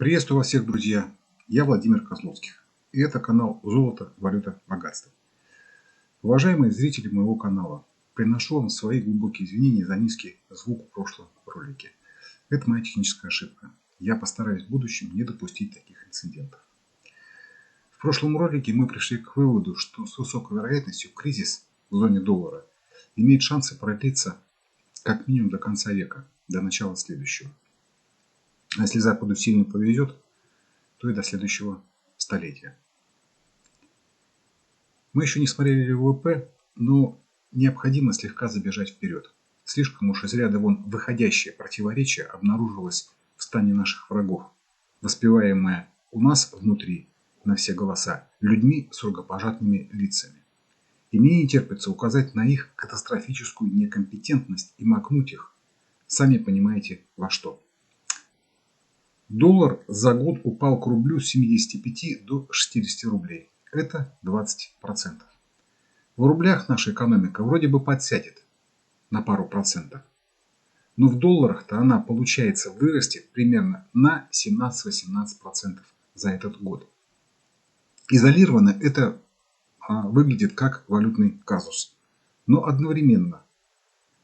Приветствую вас всех, друзья! Я Владимир Козловских. И это канал «Золото, валюта, богатство». Уважаемые зрители моего канала, приношу вам свои глубокие извинения за низкий звук в прошлом ролике. Это моя техническая ошибка. Я постараюсь в будущем не допустить таких инцидентов. В прошлом ролике мы пришли к выводу, что с высокой вероятностью кризис в зоне доллара имеет шансы продлиться как минимум до конца века, до начала следующего. А если Западу сильно повезет, то и до следующего столетия. Мы еще не смотрели ВВП, но необходимо слегка забежать вперед. Слишком уж из ряда вон выходящее противоречие обнаружилось в стане наших врагов, воспеваемое у нас внутри на все голоса людьми с рукопожатными лицами. И мне не терпится указать на их катастрофическую некомпетентность и макнуть их, сами понимаете, во что. Доллар за год упал к рублю с 75 до 60 рублей. Это 20%. В рублях наша экономика вроде бы подсядет на пару процентов. Но в долларах-то она, получается, вырастет примерно на 17-18% за этот год. Изолированно это выглядит как валютный казус. Но одновременно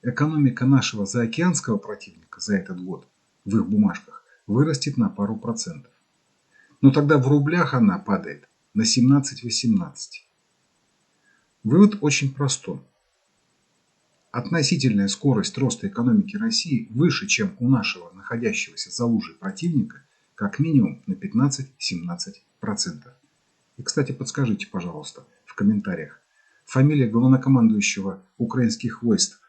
экономика нашего заокеанского противника за этот год в их бумажках вырастет на пару процентов. Но тогда в рублях она падает на 17-18. Вывод очень простой. Относительная скорость роста экономики России выше, чем у нашего находящегося за лужей противника, как минимум на 15-17%. И, кстати, подскажите, пожалуйста, в комментариях, фамилия главнокомандующего украинских войск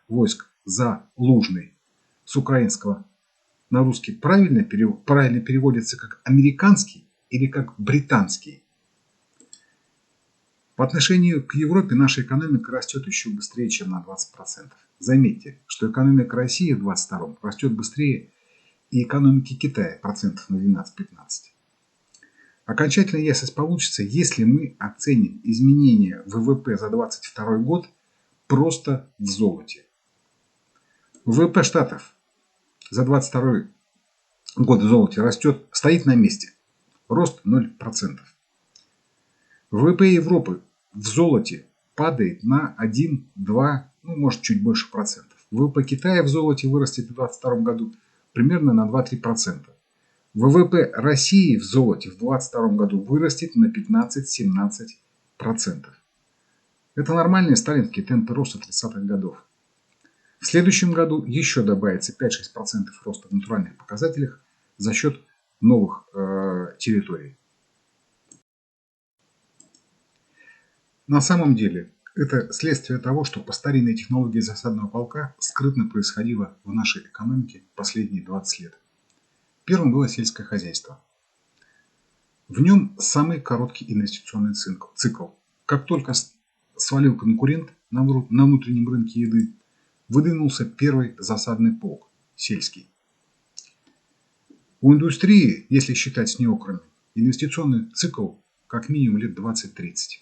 Залужный с украинского на русский правильно переводится как американский или как британский? По отношению к Европе наша экономика растет еще быстрее, чем на 20%. Заметьте, что экономика России в 2022 растет быстрее и экономики Китая процентов на 12-15. Окончательная ясность получится, если мы оценим изменения ВВП за 2022 год просто в золоте. ВВП Штатов за 2022 год в золоте растет, стоит на месте. Рост 0%. ВВП Европы в золоте падает на 1-2, может чуть больше процентов. ВВП Китая в золоте вырастет в 2022 году примерно на 2-3%. ВВП России в золоте в 2022 году вырастет на 15-17%. Это нормальные сталинские темпы роста 30-х годов. В следующем году еще добавится 5-6% роста в натуральных показателях за счет новых территорий. На самом деле, это следствие того, что по старинной технологии засадного полка скрытно происходило в нашей экономике последние 20 лет. Первым было сельское хозяйство. В нем самый короткий инвестиционный цикл. Как только свалил конкурент на внутреннем рынке еды, выдвинулся первый засадный полк – сельский. У индустрии, если считать с неокрами, инвестиционный цикл как минимум лет 20-30.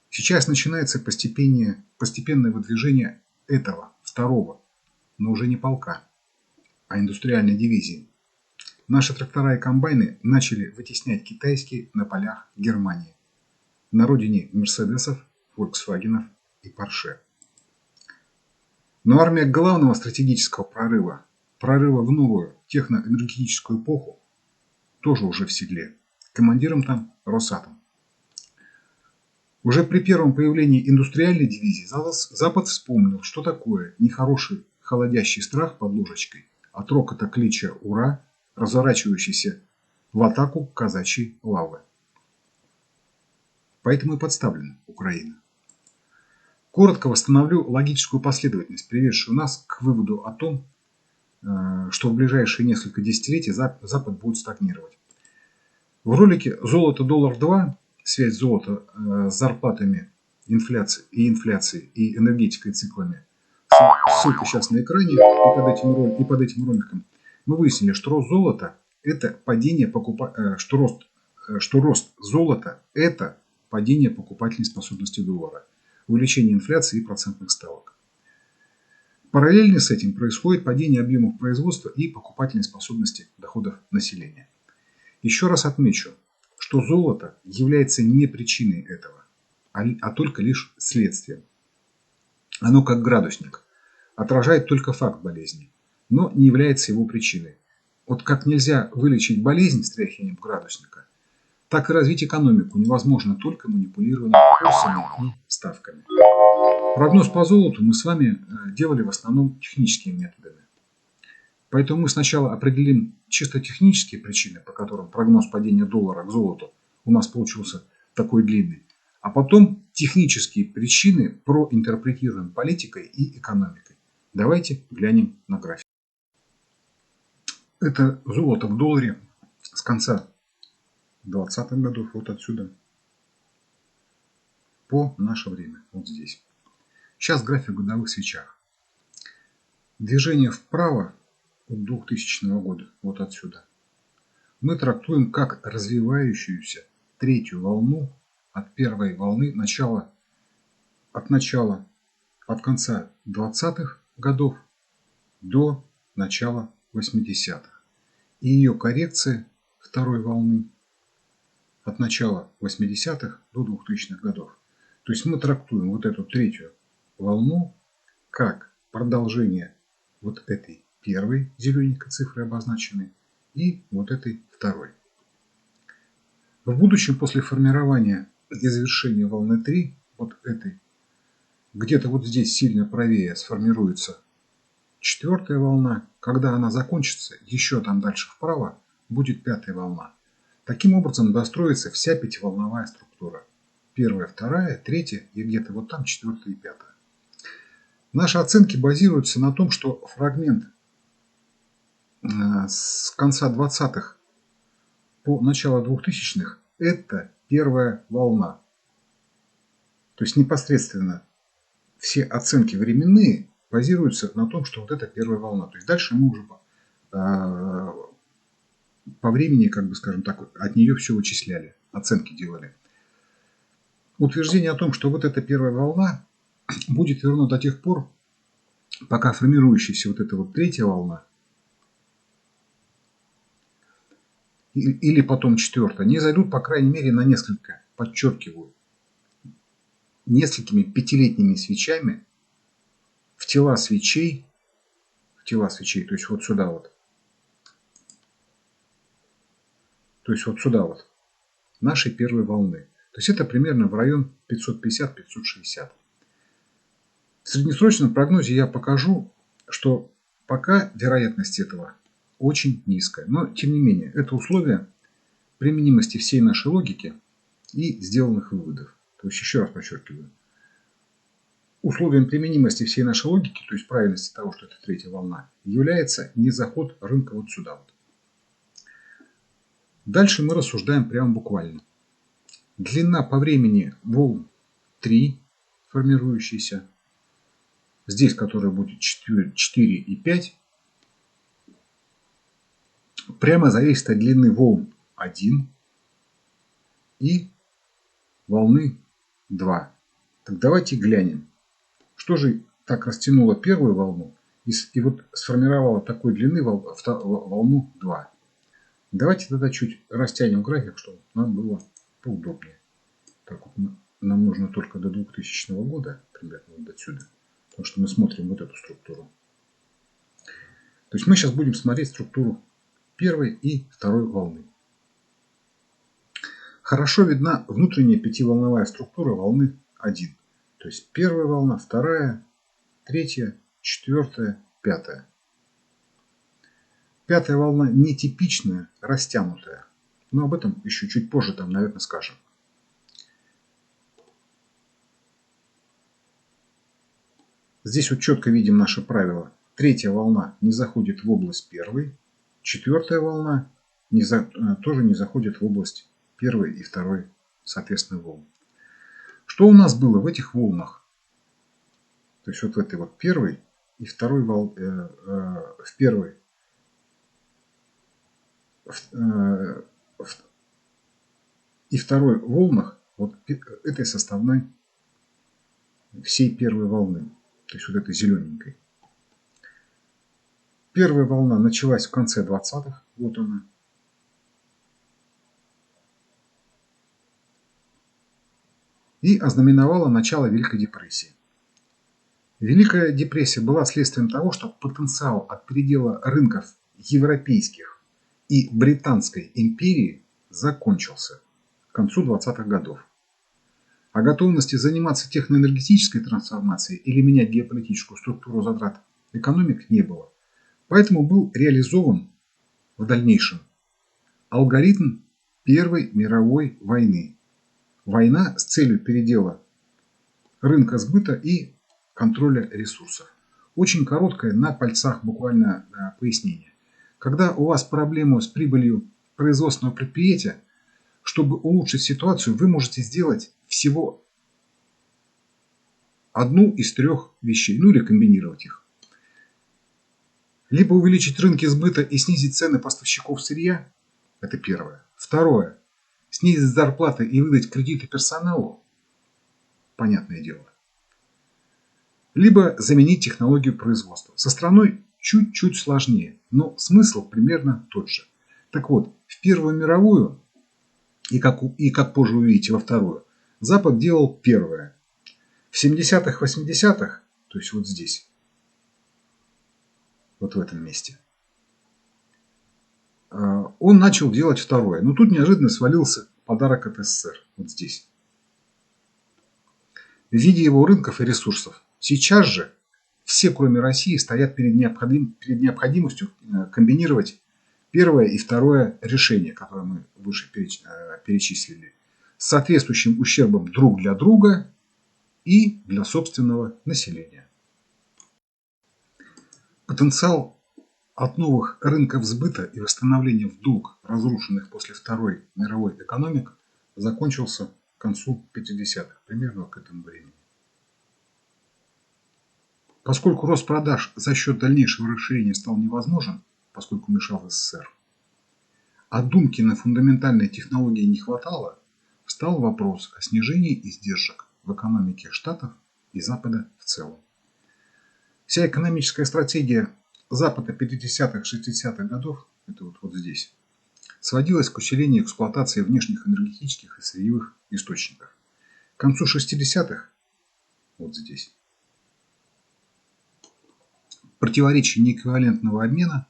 Сейчас начинается постепенное выдвижение этого, второго, но уже не полка, а индустриальной дивизии. Наши трактора и комбайны начали вытеснять китайские на полях Германии, на родине Мерседесов, Volkswagenов и Porsche. Но армия главного стратегического прорыва в новую техноэнергетическую эпоху, тоже уже в седле. Командиром там Росатом. Уже при первом появлении индустриальной дивизии Запад вспомнил, что такое нехороший холодящий страх под ложечкой от рокота клича «Ура», разворачивающийся в атаку казачьей лавы. Поэтому и подставлена Украина. Коротко восстановлю логическую последовательность, приведшую нас к выводу о том, что в ближайшие несколько десятилетий Запад будет стагнировать. В ролике «Золото доллар 2», связь золота с зарплатами, инфляцией и энергетикой циклами, ссылка сейчас на экране и под этим роликом, мы выяснили, что рост золота – это рост золота – это падение покупательной способности доллара, увеличение инфляции и процентных ставок. Параллельно с этим происходит падение объемов производства и покупательной способности доходов населения. Еще раз отмечу, что золото является не причиной этого, а только лишь следствием. Оно как градусник, отражает только факт болезни, но не является его причиной. Вот как нельзя вылечить болезнь стряхиванием градусника, так и развить экономику невозможно только манипулированием курсами и ставками. Прогноз по золоту мы с вами делали в основном техническими методами. Поэтому мы сначала определим чисто технические причины, по которым прогноз падения доллара к золоту у нас получился такой длинный, а потом технические причины проинтерпретируем политикой и экономикой. Давайте глянем на график. Это золото в долларе с конца 20-х годов, вот отсюда, по наше время, вот здесь. Сейчас график в годовых свечах. Движение вправо от 2000 года, вот отсюда, мы трактуем как развивающуюся третью волну от первой волны от конца 20-х годов до начала 80-х. И ее коррекция второй волны от начала 80-х до 2000-х годов. То есть мы трактуем вот эту третью волну как продолжение вот этой первой зелененькой цифры обозначенной и вот этой второй. В будущем, после формирования и завершения волны 3, вот этой, где-то вот здесь сильно правее сформируется четвертая волна. Когда она закончится, еще там дальше вправо будет пятая волна. Таким образом достроится вся пятиволновая структура. Первая, вторая, третья и где-то вот там четвертая и пятая. Наши оценки базируются на том, что фрагмент с конца 20-х по начало 2000-х это первая волна. То есть непосредственно все оценки временные базируются на том, что вот это первая волна. То есть дальше мы уже по времени, как бы скажем так, от нее все вычисляли, оценки делали. Утверждение о том, что вот эта первая волна будет верно до тех пор, пока формирующаяся вот эта вот третья волна или потом четвертая не зайдут, по крайней мере, на несколько, подчеркиваю, несколькими пятилетними свечами в тела свечей, то есть вот сюда вот. То есть вот сюда вот, нашей первой волны. То есть это примерно в район 550-560. В среднесрочном прогнозе я покажу, что пока вероятность этого очень низкая. Но, тем не менее, это условие применимости всей нашей логики и сделанных выводов. То есть, еще раз подчеркиваю, условием применимости всей нашей логики, то есть правильности того, что это третья волна, является не заход рынка вот сюда вот. Дальше мы рассуждаем прямо буквально. Длина по времени волн 3 формирующейся, здесь которая будет 4 и 5, прямо зависит от длины волн 1 и волны 2. Так давайте глянем, что же так растянуло первую волну и вот сформировало такой длины волну 2. Давайте тогда чуть растянем график, чтобы нам было поудобнее. Так вот, нам нужно только до 2000 года, примерно вот отсюда, потому что мы смотрим вот эту структуру. То есть мы сейчас будем смотреть структуру первой и второй волны. Хорошо видна внутренняя пятиволновая структура волны 1. То есть первая волна, вторая, третья, четвертая, пятая. Пятая волна нетипичная, растянутая. Но об этом еще чуть позже там, наверное, скажем. Здесь вот четко видим наше правило. Третья волна не заходит в область первой. Четвертая волна тоже не заходит в область первой и второй, соответственно, волн. Что у нас было в этих волнах? То есть вот в этой вот первой и второй в первой и второй волнах вот этой составной всей первой волны. То есть вот этой зелененькой. Первая волна началась в конце 20-х. Вот она. и ознаменовала начало Великой депрессии. Великая депрессия была следствием того, что потенциал от передела рынков европейских и Британской империи закончился к концу 20-х годов. О готовности заниматься техноэнергетической трансформацией или менять геополитическую структуру затрат экономик не было. Поэтому был реализован в дальнейшем алгоритм Первой мировой войны. Война с целью передела рынка сбыта и контроля ресурсов. Очень короткое на пальцах буквально пояснение. Когда у вас проблема с прибылью производственного предприятия, чтобы улучшить ситуацию, вы можете сделать всего одну из трех вещей, ну или комбинировать их. Либо увеличить рынки сбыта и снизить цены поставщиков сырья, это первое. Второе, снизить зарплаты и выдать кредиты персоналу, понятное дело. Либо заменить технологию производства. Со страной чуть-чуть сложнее, но смысл примерно тот же. Так вот, в Первую мировую, и как позже увидите, во Вторую, Запад делал первое. В 70-х, 80-х, то есть вот здесь, вот в этом месте, он начал делать второе. Но тут неожиданно свалился подарок от СССР, вот здесь, в виде его рынков и ресурсов. Сейчас же все, кроме России, стоят перед необходимостью комбинировать первое и второе решение, которое мы выше перечислили, с соответствующим ущербом друг для друга и для собственного населения. Потенциал от новых рынков сбыта и восстановления в долг разрушенных после Второй мировой экономик закончился к концу 50-х, примерно к этому времени. Поскольку рост продаж за счет дальнейшего расширения стал невозможен, поскольку мешал СССР, а думки на фундаментальные технологии не хватало, встал вопрос о снижении издержек в экономике Штатов и Запада в целом. Вся экономическая стратегия Запада 50-х-60-х годов, это вот здесь, сводилась к усилению эксплуатации внешних энергетических и сырьевых источников. К концу 60-х, вот здесь, противоречия неэквивалентного обмена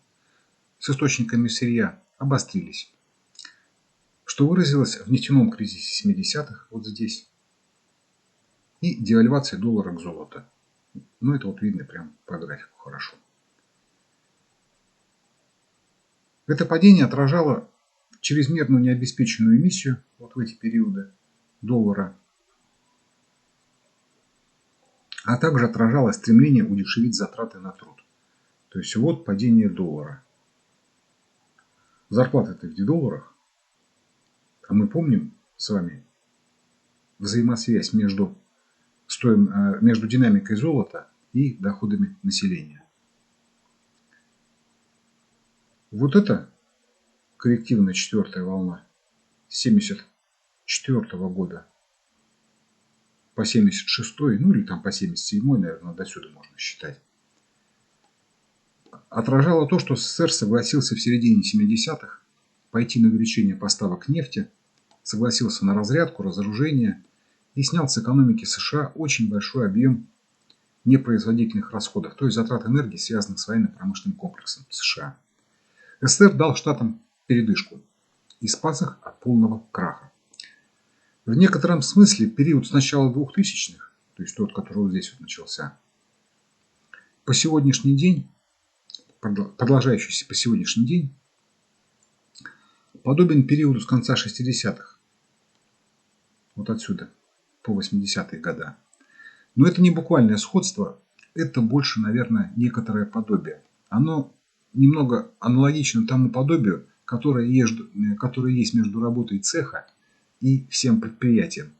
с источниками сырья обострились, что выразилось в нефтяном кризисе 70-х, вот здесь, и девальвации доллара к золоту. Ну, это вот видно прям по графику хорошо. Это падение отражало чрезмерную необеспеченную эмиссию вот в эти периоды доллара, а также отражало стремление удешевить затраты на труд. То есть вот падение доллара. Зарплаты-то в долларах, а мы помним с вами взаимосвязь между динамикой золота и доходами населения. Вот это коррективная четвертая волна с 1974 года по 1976, ну или там по 1977, наверное, до сюда можно считать, отражало то, что СССР согласился в середине 70-х пойти на увеличение поставок нефти, согласился на разрядку, разоружение и снял с экономики США очень большой объем непроизводительных расходов, то есть затрат энергии, связанных с военно-промышленным комплексом США. СССР дал штатам передышку и спас их от полного краха. В некотором смысле период с начала 2000-х, то есть тот, который вот здесь вот начался, по сегодняшний день, продолжающийся по сегодняшний день, подобен периоду с конца 60-х, вот отсюда, по 80-е годы. Но это не буквальное сходство, это больше, наверное, некоторое подобие. Оно немного аналогично тому подобию, которое есть между работой цеха и всем предприятием.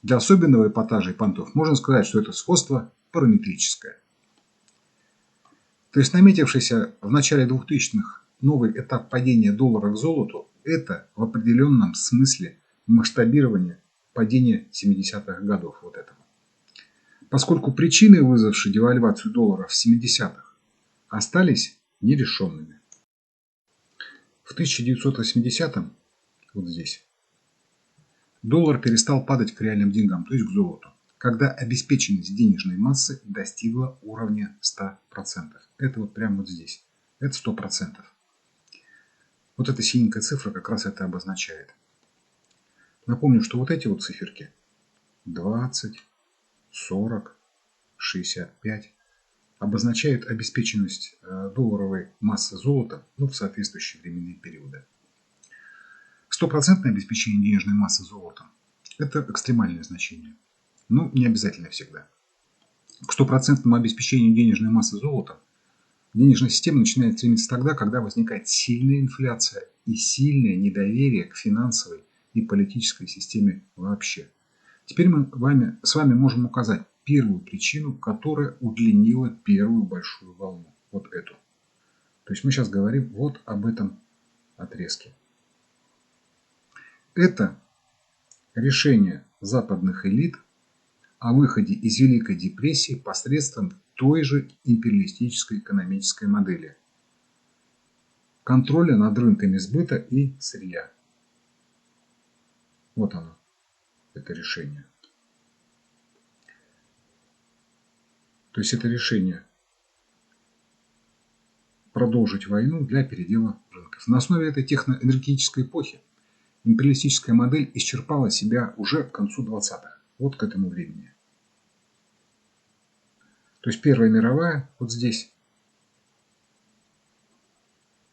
Для особенного эпатажа и понтов можно сказать, что это сходство параметрическое. То есть наметившийся в начале 2000-х новый этап падения доллара к золоту – это в определенном смысле масштабирование падения 70-х годов вот этого. Поскольку причины, вызвавшие девальвацию доллара в 70-х, остались нерешенными. В 1980-м, вот здесь, доллар перестал падать к реальным деньгам, то есть к золоту, когда обеспеченность денежной массы достигла уровня 100%. Это вот прямо вот здесь. Это 100%. Вот эта синенькая цифра как раз это обозначает. Напомню, что вот эти вот циферки 20, 40, 65 обозначают обеспеченность долларовой массы золота в соответствующие временные периоды. Стопроцентное обеспечение денежной массы золотом – это экстремальное значение, но не обязательно всегда. К стопроцентному обеспечению денежной массы золотом денежная система начинает стремиться тогда, когда возникает сильная инфляция и сильное недоверие к финансовой и политической системе вообще. Теперь мы с вами можем указать первую причину, которая удлинила первую большую волну. Вот эту. То есть мы сейчас говорим вот об этом отрезке. Это решение западных элит о выходе из Великой депрессии посредством той же империалистической экономической модели контроля над рынками сбыта и сырья. Вот оно, это решение. То есть это решение продолжить войну для передела рынков. На основе этой техноэнергетической эпохи империалистическая модель исчерпала себя уже к концу 20-х. Вот к этому времени. То есть Первая мировая вот здесь.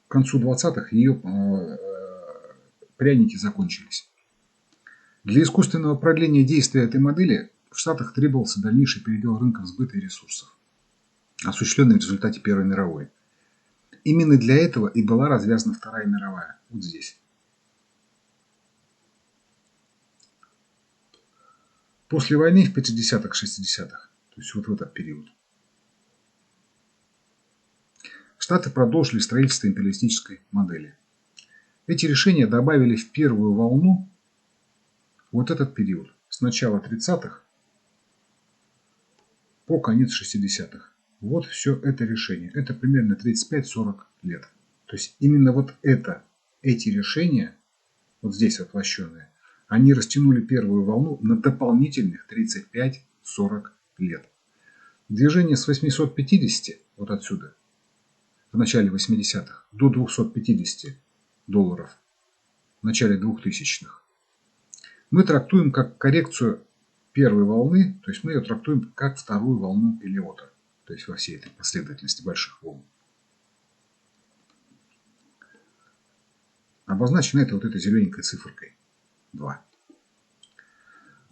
К концу 20-х ее пряники закончились. Для искусственного продления действия этой модели в Штатах требовался дальнейший передел рынков сбыта и ресурсов, осуществленный в результате Первой мировой. Именно для этого и была развязана Вторая мировая. Вот здесь. После войны в 50-х, 60-х, то есть вот в этот период, Штаты продолжили строительство империалистической модели. Эти решения добавили в первую волну вот этот период. С начала 30-х по конец 60-х. Вот все это решение. Это примерно 35-40 лет. То есть именно вот эти решения, вот здесь воплощенные, они растянули первую волну на дополнительных 35-40 лет. Движение с 850, вот отсюда, в начале 80-х, до 250 долларов в начале 2000-х, мы трактуем как коррекцию первой волны, то есть мы ее трактуем как вторую волну Эллиота, то есть во всей этой последовательности больших волн. Обозначено это вот этой зелененькой циферкой 2.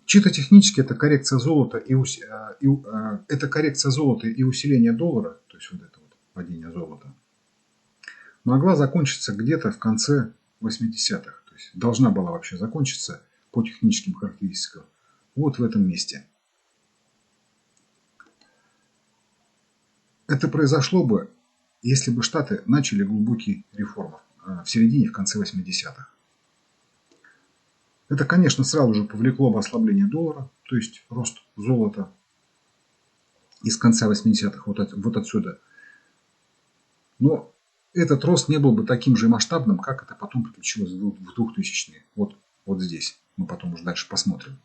Чисто технически это коррекция золота и усиление доллара, то есть вот это вот падение золота, могла закончиться где-то в конце 80-х. То есть должна была вообще закончиться по техническим характеристикам вот в этом месте. Это произошло бы, если бы Штаты начали глубокие реформы в середине, в конце 80-х. Это, конечно, сразу же повлекло бы ослабление доллара, то есть рост золота из конца 80-х, вот отсюда. Но этот рост не был бы таким же масштабным, как это потом приключилось в 2000-е. Вот здесь. Мы потом уже дальше посмотрим.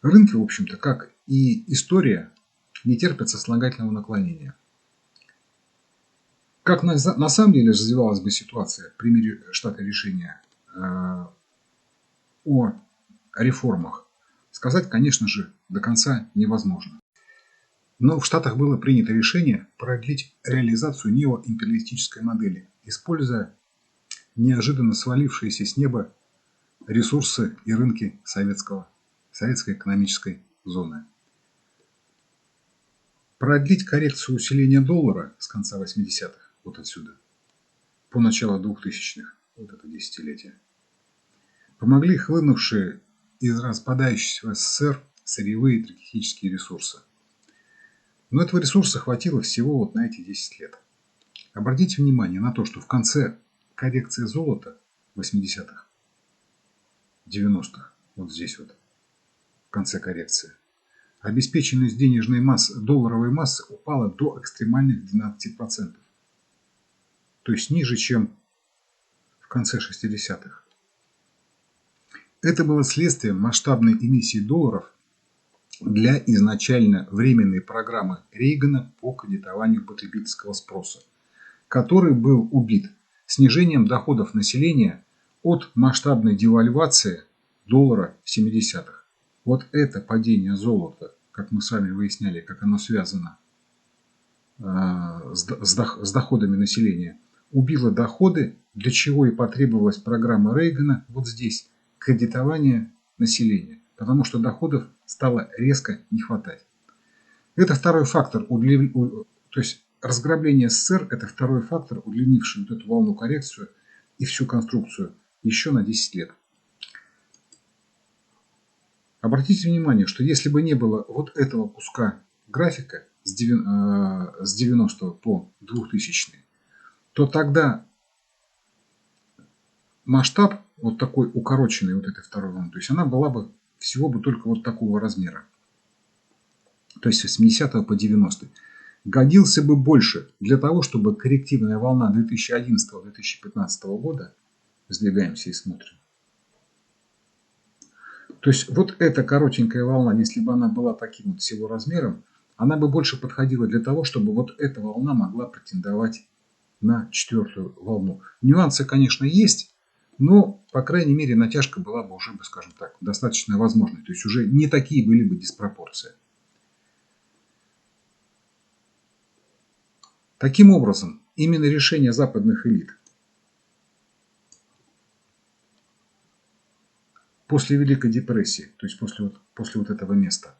Рынки, в общем-то, как и история, не терпят сослагательного наклонения. Как на самом деле развивалась бы ситуация в примере штата решения о реформах, сказать, конечно же, до конца невозможно. Но в Штатах было принято решение продлить реализацию неоимпериалистической модели, используя неожиданно свалившиеся с неба ресурсы и рынки советской экономической зоны. Продлить коррекцию усиления доллара с конца 80-х, вот отсюда, по началу 2000-х, вот это десятилетие, помогли хлынувшие из распадающегося СССР сырьевые и энергетические ресурсы. Но этого ресурса хватило всего вот на эти 10 лет. Обратите внимание на то, что в конце коррекции золота 80-х, 90-х, вот здесь вот, в конце коррекции, обеспеченность денежной массы, долларовой массы упала до экстремальных 12%. То есть ниже, чем в конце 60-х. Это было следствием масштабной эмиссии долларов для изначально временной программы Рейгана по кредитованию потребительского спроса, который был убит снижением доходов населения от масштабной девальвации доллара в 70-х. Вот это падение золота, как мы с вами выясняли, как оно связано с доходами населения, убило доходы, для чего и потребовалась программа Рейгана вот здесь, кредитование населения, потому что доходов стало резко не хватать. Это второй фактор, то есть разграбление СССР – это второй фактор, удлинивший вот эту волну коррекцию и всю конструкцию еще на 10 лет. Обратите внимание, что если бы не было вот этого куска графика с 90 по 2000, то тогда масштаб вот такой укороченный вот этой второй волны, то есть она была бы всего бы только вот такого размера. То есть с 80 по 90. Годился бы больше для того, чтобы коррективная волна 2011-2015 года, сдвигаемся и смотрим. То есть вот эта коротенькая волна, если бы она была таким вот всего размером, она бы больше подходила для того, чтобы вот эта волна могла претендовать на четвертую волну. Нюансы, конечно, есть, но, по крайней мере, натяжка была бы уже, скажем так, достаточно возможной. То есть уже не такие были бы диспропорции. Таким образом, именно решение западных элит после Великой депрессии, то есть после вот этого места,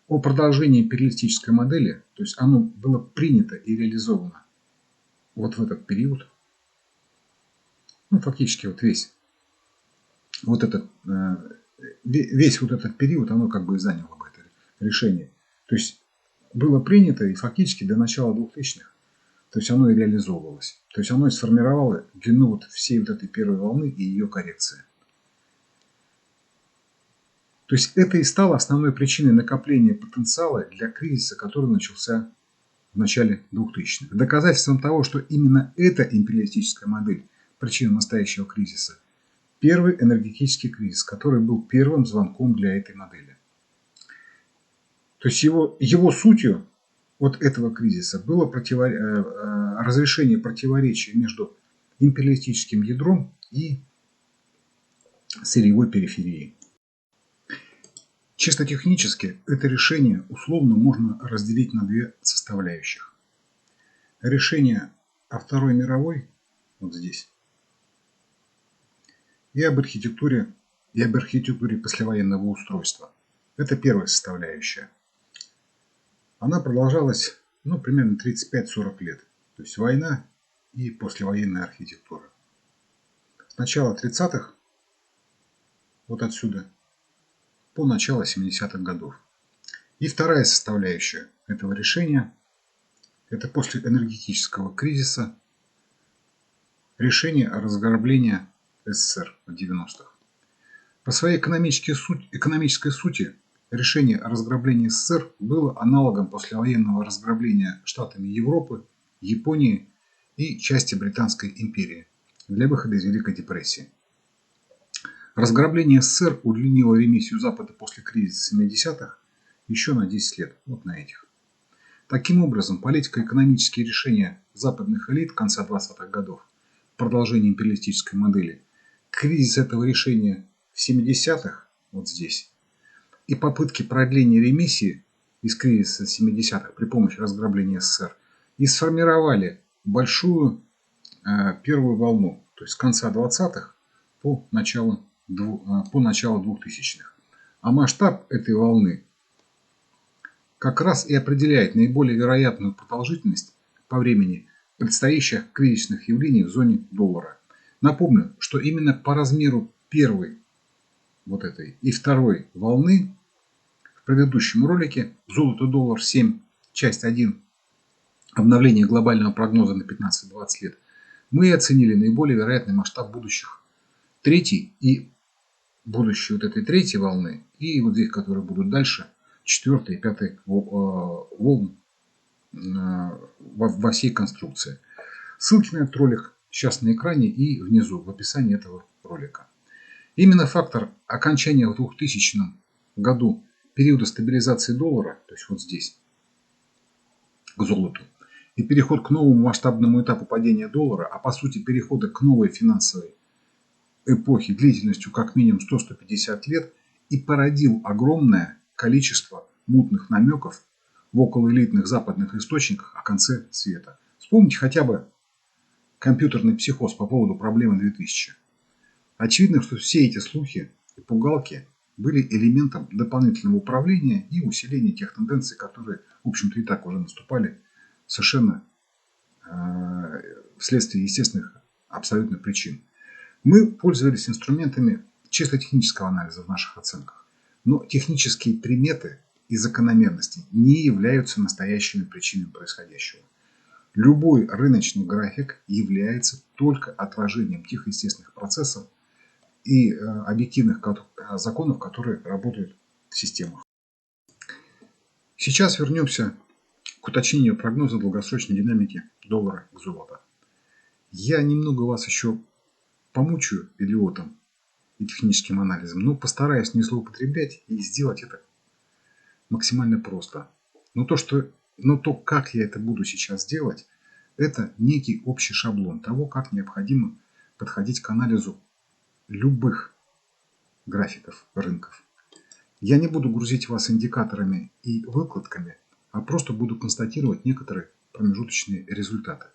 о продолжении империалистической модели, то есть оно было принято и реализовано вот в этот период, ну фактически вот весь вот этот период, оно как бы и заняло бы это решение. То есть было принято и фактически до начала 2000-х, то есть оно и реализовывалось. То есть оно и сформировало длину вот всей вот этой первой волны и ее коррекции. То есть это и стало основной причиной накопления потенциала для кризиса, который начался в начале 2000-х. Доказательством того, что именно эта империалистическая модель причина настоящего кризиса. Первый энергетический кризис, который был первым звонком для этой модели. То есть его сутью вот этого кризиса было разрешение противоречия между империалистическим ядром и сырьевой периферией. Чисто технически это решение условно можно разделить на две составляющих. Решение о Второй мировой, вот здесь, и об архитектуре послевоенного устройства. Это первая составляющая. Она продолжалась примерно 35-40 лет. То есть война и послевоенная архитектура. С начала 30-х, вот отсюда, по начало 70-х годов. И вторая составляющая этого решения – это после энергетического кризиса решение о разграблении СССР в 90-х. По своей экономической сути решение о разграблении СССР было аналогом послевоенного разграбления штатами Европы, Японии и части Британской империи для выхода из Великой депрессии. Разграбление СССР удлинило ремиссию Запада после кризиса 70-х еще на 10 лет, вот на этих. Таким образом, политико-экономические решения западных элит конца 20-х годов, продолжение империалистической модели, кризис этого решения в 70-х, вот здесь, и попытки продления ремиссии из кризиса 70-х при помощи разграбления СССР и сформировали большую первую волну, то есть с конца 20-х по начало 2000-х. А масштаб этой волны как раз и определяет наиболее вероятную продолжительность по времени предстоящих кризисных явлений в зоне доллара. Напомню, что именно по размеру первой вот этой и второй волны в предыдущем ролике «Золото-доллар 7. Часть 1. Обновление глобального прогноза на 15-20 лет» мы оценили наиболее вероятный масштаб будущих третьей и будущей вот этой третьей волны и вот здесь, которые будут дальше, четвертой и пятой волн во всей конструкции. Ссылки на этот ролик сейчас на экране и внизу в описании этого ролика. Именно фактор окончания в 2000 году периода стабилизации доллара, то есть вот здесь, к золоту, и переход к новому масштабному этапу падения доллара, а по сути перехода к новой финансовой эпохе длительностью как минимум 100-150 лет, и породил огромное количество мутных намеков в околоэлитных западных источниках о конце света. Вспомните хотя бы компьютерный психоз по поводу проблемы 2000. Очевидно, что все эти слухи и пугалки были элементом дополнительного управления и усиления тех тенденций, которые, в общем-то, и так уже наступали совершенно вследствие естественных абсолютно причин. Мы пользовались инструментами чисто технического анализа в наших оценках, но технические приметы и закономерности не являются настоящими причинами происходящего. Любой рыночный график является только отражением тех естественных процессов и объективных законов, которые работают в системах. Сейчас вернемся к уточнению прогноза долгосрочной динамики доллара к золоту. Я немного вас еще помучаю идиотом и техническим анализом, но постараюсь не злоупотреблять и сделать это максимально просто. Но то, как я это буду сейчас делать, это некий общий шаблон того, как необходимо подходить к анализу любых графиков рынков. Я не буду грузить вас индикаторами и выкладками, а просто буду констатировать некоторые промежуточные результаты.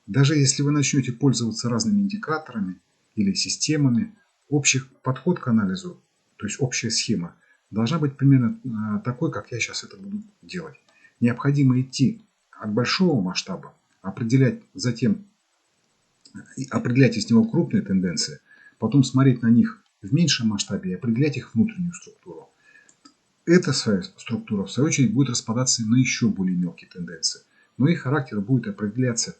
Даже если вы начнете пользоваться разными индикаторами или системами, общий подход к анализу, то есть общая схема, должна быть примерно такой, как я сейчас это буду делать. Необходимо идти от большого масштаба, определять из него крупные тенденции, потом смотреть на них в меньшем масштабе и определять их внутреннюю структуру. Эта своя структура, в свою очередь, будет распадаться на еще более мелкие тенденции, но их характер будет определяться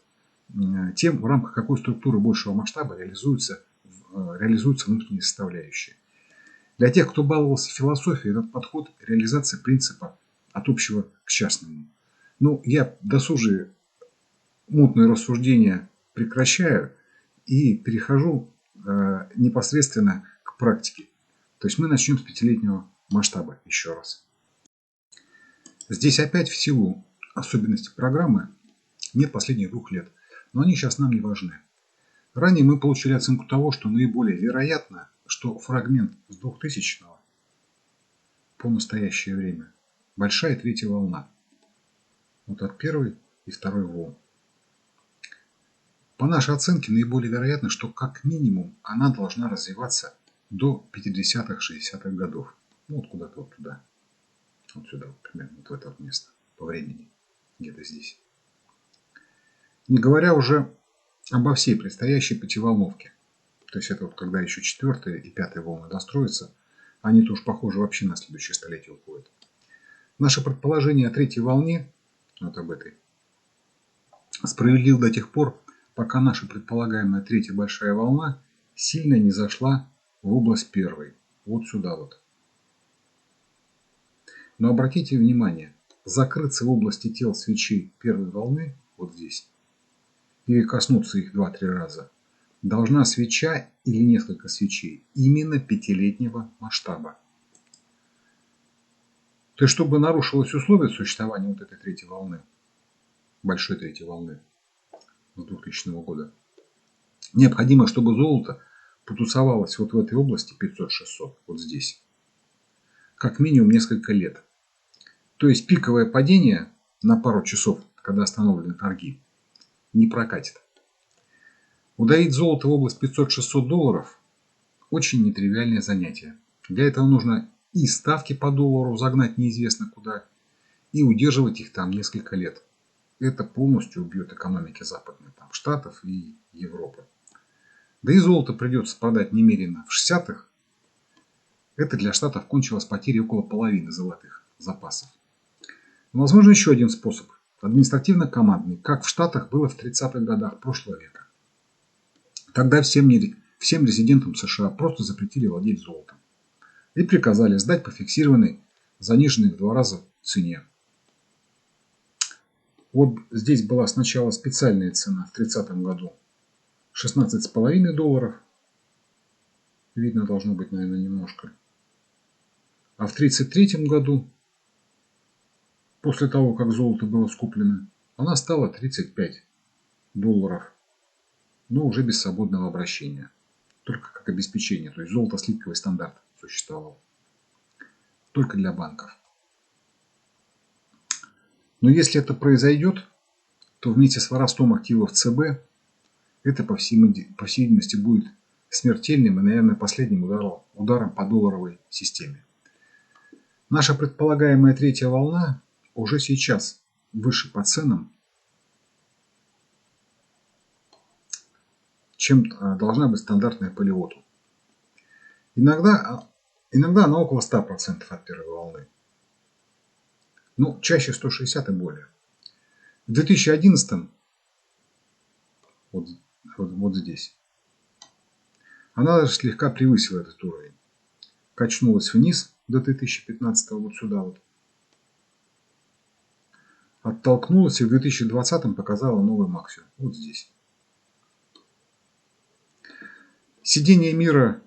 тем, в рамках какой структуры большего масштаба реализуются внутренние составляющие. Для тех, кто баловался философией, этот подход – реализация принципа от общего к частному. Я досужие мутные рассуждения прекращаю и перехожу непосредственно к практике. То есть мы начнем с 5-летнего масштаба еще раз. Здесь опять в силу особенностей программы нет последних 2 лет, но они сейчас нам не важны. Ранее мы получили оценку того, что наиболее вероятно, что фрагмент с 2000 по настоящее время большая третья волна. Вот от первой и второй волн. По нашей оценке наиболее вероятно, что как минимум она должна развиваться до 50-х, 60-х годов. Вот куда-то вот туда. Вот сюда, вот примерно вот в это вот место по времени. Где-то здесь. Не говоря уже обо всей предстоящей пятиволновке. То есть это вот когда еще 4-я и 5-я волны достроятся, они-то уж, похоже, вообще на следующее столетие уходят. Наше предположение о 3-й волне, вот об этой, справедливо до тех пор, пока наша предполагаемая 3-я большая волна сильно не зашла в область 1-й. Вот сюда вот. Но обратите внимание, закрыться в области тел свечей 1-й волны, вот здесь, или коснуться их 2-3 раза, должна свеча или несколько свечей именно 5-летнего масштаба. То есть, чтобы нарушилось условие существования вот этой 3-й волны, большой 3-й волны с 2000 года, необходимо, чтобы золото потусовалось вот в этой области 500-600, вот здесь, как минимум несколько лет. То есть пиковое падение на пару часов, когда остановлены торги, не прокатит. Удавить золото в область 500-600 долларов – очень нетривиальное занятие. Для этого нужно и ставки по доллару загнать неизвестно куда, и удерживать их там несколько лет. Это полностью убьет экономики западных, там, Штатов и Европы. Да и золото придется продать немерено в 60-х. Это для Штатов кончилось потерей около половины золотых запасов. Но возможно еще один способ. Административно-командный, как в Штатах было в 30-х годах прошлого века. Тогда всем резидентам США просто запретили владеть золотом. И приказали сдать по фиксированной, заниженной в 2 раза цене. Вот здесь была сначала специальная цена в 30-м году 16,5 долларов. Видно должно быть, наверное, немножко. А в 1933 году, после того, как золото было скуплено, она стала $35, но уже без свободного обращения. Только как обеспечение. То есть золото-слитковый стандарт существовал. Только для банков. Но если это произойдет, то вместе с воровством активов ЦБ это, по всей видимости, будет смертельным и, наверное, последним ударом по долларовой системе. Наша предполагаемая третья волна уже сейчас выше по ценам, чем должна быть стандартная по Лиоту. Иногда она около 100% от первой волны. Ну, чаще 160 и более. В 2011, вот здесь, она даже слегка превысила этот уровень. Качнулась вниз до 2015, вот сюда вот. Оттолкнулась и в 2020 показала новый максимум. Вот здесь. Сидение мира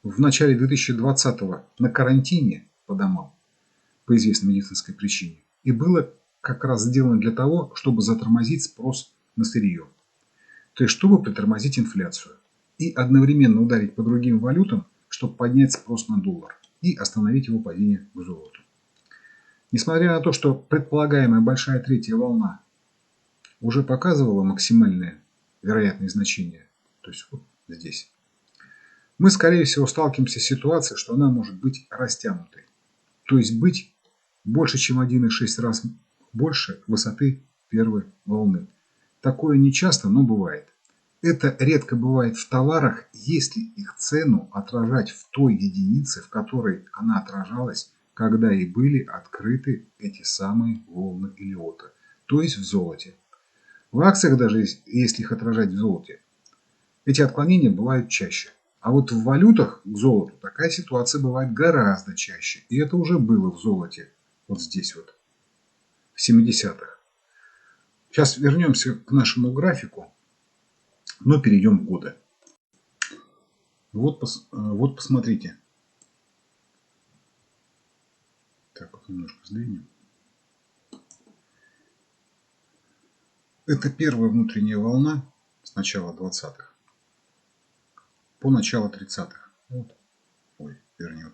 в начале 2020 на карантине по домам по известной медицинской причине и было как раз сделано для того, чтобы затормозить спрос на сырье. То есть, чтобы притормозить инфляцию и одновременно ударить по другим валютам, чтобы поднять спрос на доллар и остановить его падение к золоту. Несмотря на то, что предполагаемая большая третья волна уже показывала максимальные вероятные значения, то есть вот здесь, мы, скорее всего, сталкиваемся с ситуацией, что она может быть растянутой. То есть быть больше, чем 1,6 раз больше высоты первой волны. Такое не часто, но бывает. Это редко бывает в товарах, если их цену отражать в той единице, в которой она отражалась, когда и были открыты эти самые волны Элиота, то есть в золоте. В акциях даже, если их отражать в золоте, эти отклонения бывают чаще. А вот в валютах к золоту такая ситуация бывает гораздо чаще. И это уже было в золоте, вот здесь вот, в 70-х. Сейчас вернемся к нашему графику, но перейдем в годы. Вот посмотрите. Так, вот немножко сдвинем. Это первая внутренняя волна с начала 20-х по начало 30-х. Вот. Ой, вернет.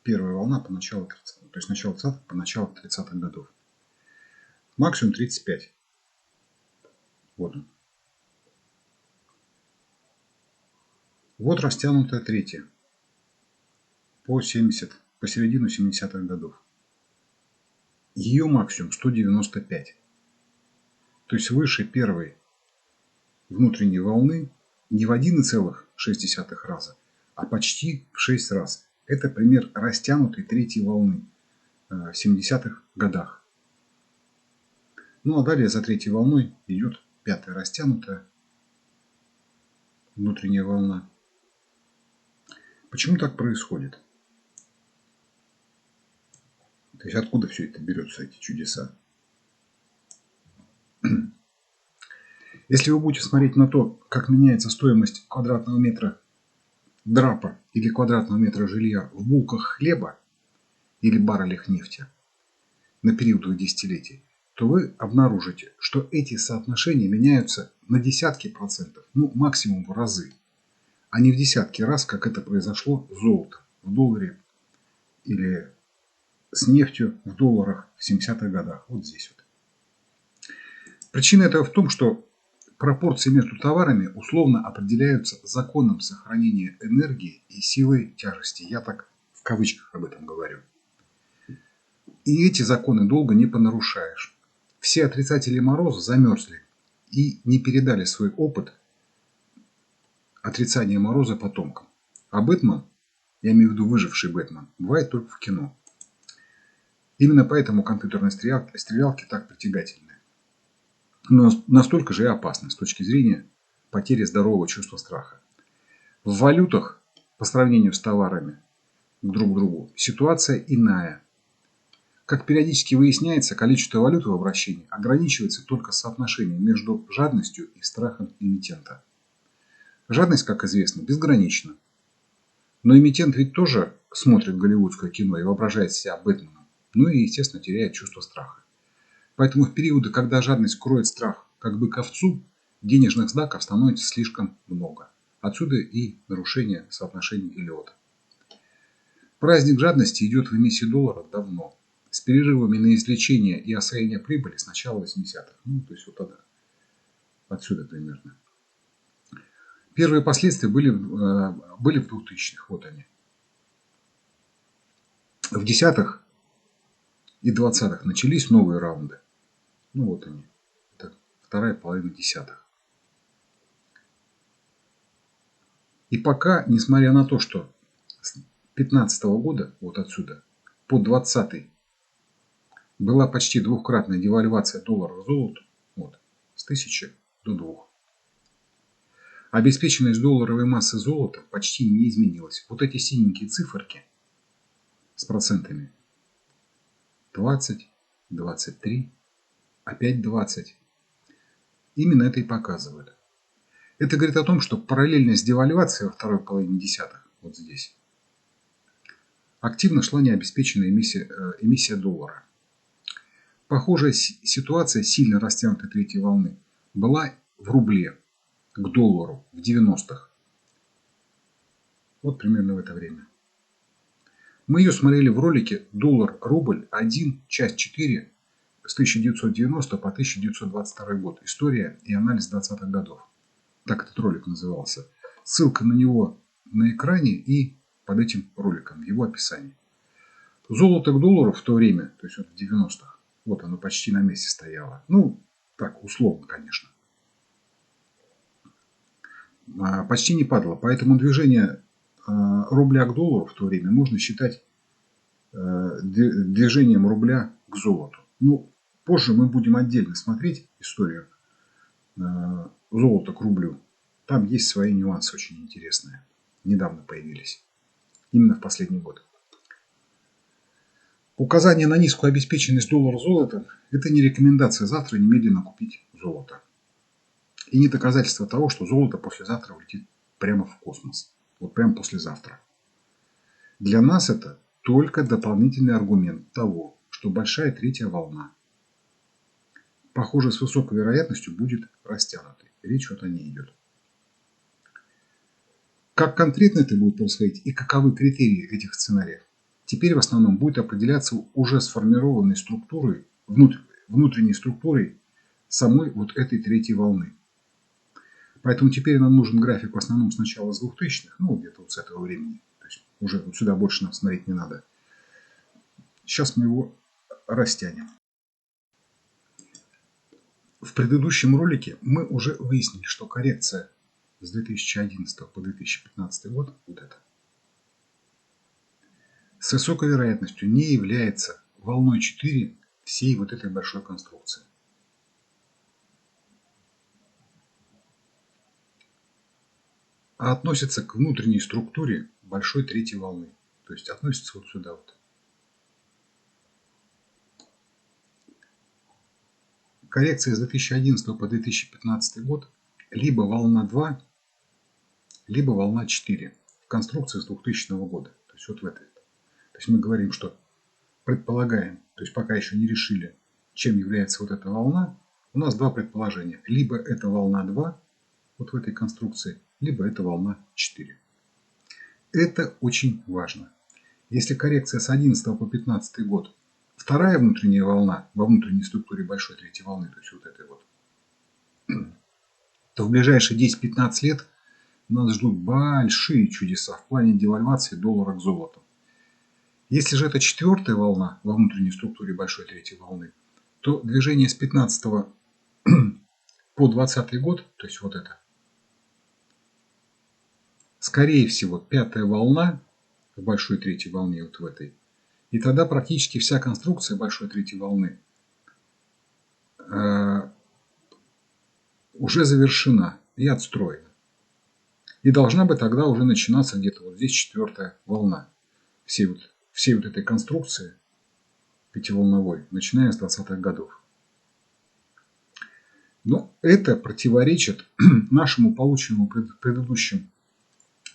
Первая волна по началу 30-х. То есть начало 20-х по начало 30-х годов. Максимум 35. Вот он. Вот растянутая третья по середину 70-х годов. Ее максимум 195. То есть выше первой внутренней волны не в 1,6 раза, а почти в 6 раз. Это пример растянутой третьей волны в 70-х годах. Ну а далее за третьей волной идет пятая растянутая внутренняя волна. Почему так происходит? То есть откуда все это берется, эти чудеса? Если вы будете смотреть на то, как меняется стоимость квадратного метра драпа или квадратного метра жилья в булках хлеба или баррелях нефти на период 2 десятилетий, то вы обнаружите, что эти соотношения меняются на десятки процентов, ну максимум в разы, а не в десятки раз, как это произошло с золотом в долларе или с нефтью в долларах в 70-х годах. Вот здесь вот. Причина этого в том, что пропорции между товарами условно определяются законом сохранения энергии и силой тяжести. Я так в кавычках об этом говорю. И эти законы долго не понарушаешь. Все отрицатели Мороза замерзли и не передали свой опыт отрицания Мороза потомкам. А Бэтмен, я имею в виду выживший Бэтмен, бывает только в кино. Именно поэтому компьютерные стрелялки так притягательны. Но настолько же и опасны с точки зрения потери здорового чувства страха. В валютах, по сравнению с товарами друг к другу, ситуация иная. Как периодически выясняется, количество валюты в обращении ограничивается только соотношением между жадностью и страхом эмитента. Жадность, как известно, безгранична. Но эмитент ведь тоже смотрит голливудское кино и воображает себя Бэтменом. Ну и, естественно, теряет чувство страха. Поэтому в периоды, когда жадность кроет страх, как бы к овцу, денежных знаков становится слишком много. Отсюда и нарушение соотношения Эллиота. Праздник жадности идет в эмиссии долларов давно. С перерывами на извлечение и освоение прибыли с начала 80-х. Ну, то есть вот тогда. Отсюда примерно. Первые последствия были в 2000-х. Вот они. В десятых и 20-х начались новые раунды. Ну вот они. Это вторая половина десятых. И пока, несмотря на то, что с 2015 года, вот отсюда, по 2020 была почти двухкратная девальвация доллара к золоту, вот, с 1000 до 2. Обеспеченность долларовой массы золота почти не изменилась. Вот эти синенькие циферки с процентами 20, 23, опять 20. Именно это и показывает. Это говорит о том, что параллельно с девальвацией во второй половине десятых, вот здесь, активно шла необеспеченная эмиссия доллара. Похожая ситуация сильно растянутой третьей волны была в рубле к доллару в 90-х. Вот примерно в это время. Мы ее смотрели в ролике «Доллар-рубль 1, часть 4» с 1990 по 1922 год. История и анализ 20-х годов. Так этот ролик назывался. Ссылка на него на экране и под этим роликом, его описание. Золото к доллару в то время, то есть вот в 90-х, вот оно почти на месте стояло. Ну, так, условно, конечно. Почти не падало. Поэтому движение рубля к доллару в то время можно считать движением рубля к золоту. Ну, позже мы будем отдельно смотреть историю золота к рублю. Там есть свои нюансы очень интересные. Недавно появились. Именно в последний год. Указание на низкую обеспеченность доллара золотом – это не рекомендация завтра немедленно купить золото. И не доказательство того, что золото послезавтра улетит прямо в космос. Вот прямо послезавтра. Для нас это только дополнительный аргумент того, что большая третья волна, похоже, с высокой вероятностью будет растянутой. Речь вот о ней идет. Как конкретно это будет происходить и каковы критерии этих сценариев, теперь в основном будет определяться уже сформированной структурой, внутренней структурой самой вот этой третьей волны. Поэтому теперь нам нужен график в основном с начала с 2000-х, ну где-то вот с этого времени. То есть уже вот сюда больше нам смотреть не надо. Сейчас мы его растянем. В предыдущем ролике мы уже выяснили, что коррекция с 2011 по 2015 год, вот это, с высокой вероятностью не является волной 4 всей вот этой большой конструкции. А относится к внутренней структуре большой третьей волны. То есть относится вот сюда вот. Коррекция с 2011 по 2015 год либо волна 2, либо волна 4 в конструкции с 2000 года. То есть вот в этой. То есть мы говорим, что предполагаем, то есть пока еще не решили, чем является вот эта волна, у нас два предположения. Либо это волна 2, вот в этой конструкции, либо это волна 4. Это очень важно. Если коррекция с 11 по 15 год вторая внутренняя волна во внутренней структуре большой третьей волны, то есть вот этой вот, то в ближайшие 10-15 лет нас ждут большие чудеса в плане девальвации доллара к золоту. Если же это четвертая волна во внутренней структуре большой третьей волны, то движение с 15 по 20 год, то есть вот это, скорее всего, пятая волна в большой третьей волне, вот в этой. И тогда практически вся конструкция большой третьей волны уже завершена и отстроена. И должна бы тогда уже начинаться где-то вот здесь четвертая волна всей вот этой конструкции пятиволновой, начиная с 20-х годов. Но это противоречит нашему полученному в предыдущем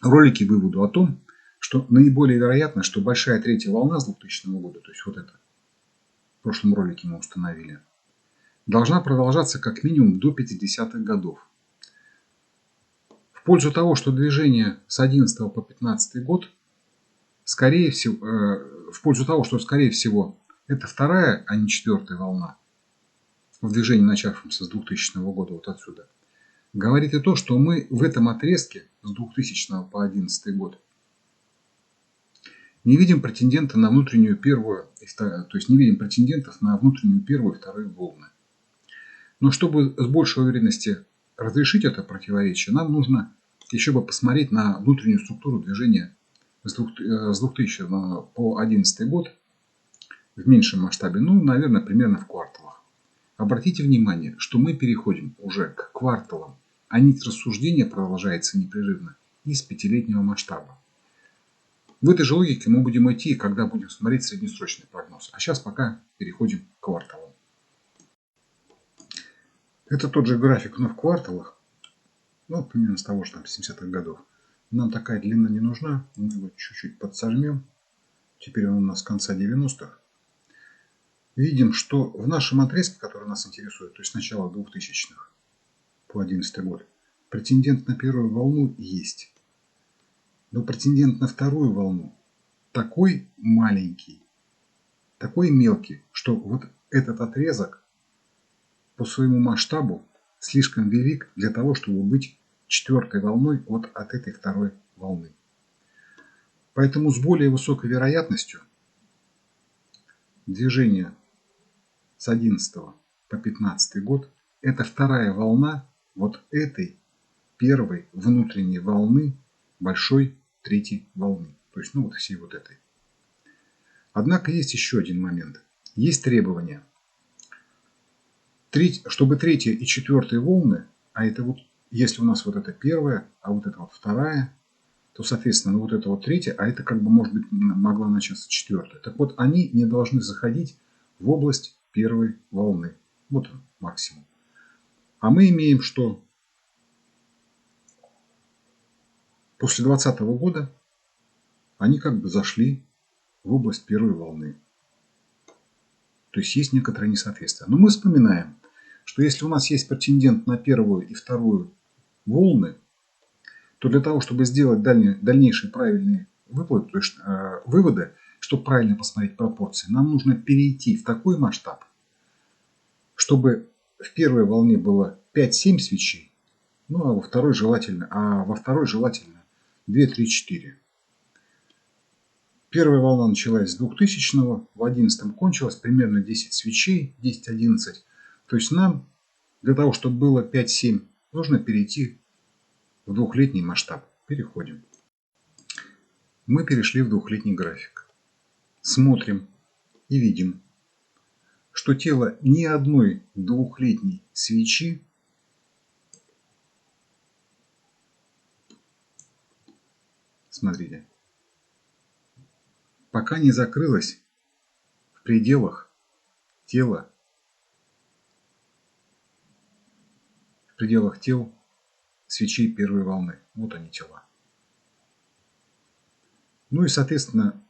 ролике выводу о том, что наиболее вероятно, что большая третья волна с 2000 года, то есть вот это, в прошлом ролике мы установили, должна продолжаться как минимум до 50-х годов. В пользу того, что движение с 11 по 15 год, скорее всего, в пользу того, что скорее всего это вторая, а не четвертая волна в движении, начавшемся с 2000 года, вот отсюда, говорит и то, что мы в этом отрезке с 2000 по 2011 год не видим претендента на внутреннюю первую, то есть не видим претендентов на внутреннюю первую и вторую волны. Но чтобы с большей уверенности разрешить это противоречие, нам нужно еще бы посмотреть на внутреннюю структуру движения с 2000 по 2011 год в меньшем масштабе, ну, наверное, примерно в кварталах. Обратите внимание, что мы переходим уже к кварталам, а нить рассуждения продолжается непрерывно из пятилетнего масштаба. В этой же логике мы будем идти, когда будем смотреть среднесрочный прогноз. А сейчас пока переходим к кварталам. Это тот же график, но в кварталах. Ну, примерно с того же там 70-х годов. Нам такая длина не нужна. Мы его чуть-чуть подсожмем. Теперь он у нас с конца 90-х. Видим, что в нашем отрезке, который нас интересует, то есть с начала 2000-х по 2011 год, претендент на первую волну есть. Но претендент на вторую волну такой маленький, такой мелкий, что вот этот отрезок по своему масштабу слишком велик для того, чтобы быть четвертой волной от этой второй волны. Поэтому с более высокой вероятностью движение с 11 по 15 год это вторая волна вот этой первой внутренней волны большой третьей волны. То есть, ну вот всей вот этой. Однако есть еще один момент. Есть требования. Чтобы третья и четвертая волны, а это вот, если у нас вот это первая, а вот это вот вторая, то, соответственно, вот это вот третья, а это как бы, может быть, могла начаться четвертая. Так вот, они не должны заходить в область первой волны. Вот он, максимум. А мы имеем, что после 2020 года они как бы зашли в область первой волны. То есть есть некоторое несоответствие. Но мы вспоминаем, что если у нас есть претендент на первую и вторую волны, то для того, чтобы сделать дальнейшие правильные выводы, то есть выводы, чтобы правильно посмотреть пропорции, нам нужно перейти в такой масштаб, чтобы в первой волне было 5-7 свечей, ну а во второй желательно 2, 3, 4. Первая волна началась с 2000-го, в 2011 кончилась примерно 10 свечей, 10-11. То есть нам для того, чтобы было 5-7, нужно перейти в двухлетний масштаб. Переходим. Мы перешли в двухлетний график. Смотрим и видим, что тело ни одной двухлетней свечи смотрите, пока не закрылось в пределах тела, в пределах тел свечей первой волны. Вот они тела. Ну и, соответственно,